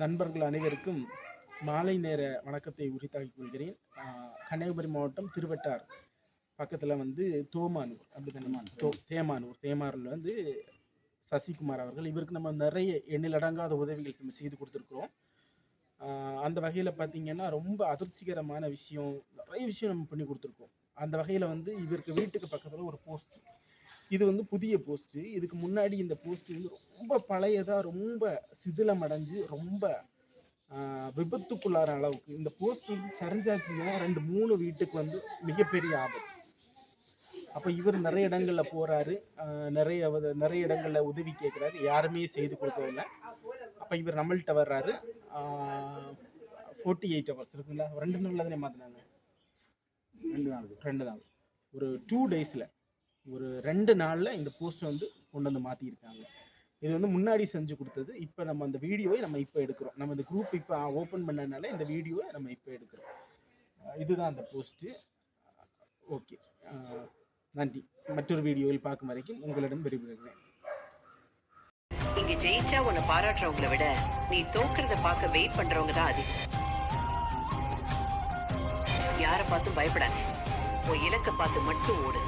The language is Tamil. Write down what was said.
நண்பர்கள் அனைவருக்கும் மாலை நேர வணக்கத்தை உரித்தாக்கிக் கொள்கிறேன். கன்னியாகுமரி மாவட்டம் திருவட்டார் பக்கத்தில் வந்து தோமானூர் தேமானூரில் வந்து சசிகுமார் அவர்கள், இவருக்கு நம்ம நிறைய எண்ணிலடங்காத உதவிகள் நம்ம செய்து கொடுத்துருக்குறோம். அந்த வகையில் பார்த்திங்கன்னா ரொம்ப அதிர்ச்சிகரமான விஷயம், நிறைய விஷயம் நம்ம பண்ணி கொடுத்துருக்கோம். அந்த வகையில் வந்து இவருக்கு வீட்டுக்கு பக்கத்தில் ஒரு போஸ்ட், இது வந்து புதிய போஸ்ட்டு. இதுக்கு முன்னாடி இந்த போஸ்ட் வந்து ரொம்ப பழையதாக, ரொம்ப சிதிலம் அடைஞ்சு, ரொம்ப விபத்துக்குள்ளார அளவுக்கு இந்த போஸ்ட் வந்து சரிஞ்சாச்சுன்னா 2-3 வீட்டுக்கு வந்து மிகப்பெரிய ஆபத்து. அப்போ இவர் நிறைய இடங்களில் போகிறாரு, நிறைய இடங்களில் உதவி கேட்குறாரு, யாருமே செய்து கொடுக்கவில்லை. அப்போ இவர் நம்மள்கிட்ட வர்றாரு. 48 hours இருக்குங்களா, 2 நாளில் தானே மாற்றினாங்க, 2 நாள், ஒரு 2 daysல, ஒரு 2 நாளில் இந்த போஸ்ட்டை வந்து கொண்டு வந்து மாற்றியிருக்காங்க. இது வந்து முன்னாடி செஞ்சு கொடுத்தது. இப்போ நம்ம அந்த வீடியோவை நம்ம இப்போ எடுக்கிறோம். நம்ம இந்த குரூப் இப்போ ஓப்பன் பண்ணனால இந்த வீடியோவை நம்ம இப்போ எடுக்கிறோம். இதுதான் அந்த போஸ்ட்டு. ஓகே, நன்றி. மற்றொரு வீடியோவில் பார்க்கும் வரைக்கும் உங்களிடம் விரும்புகிறேன். இங்க ஜெயிச்சா உன்னை பாராட்டுறவங்களை விட நீ தோக்குறத பார்க்க வெயிட் பண்றவங்க தான் அதிகம். யாரை பார்த்தும் பயப்படாத, உன் இலக்கை பார்த்து மட்டும் ஓடு.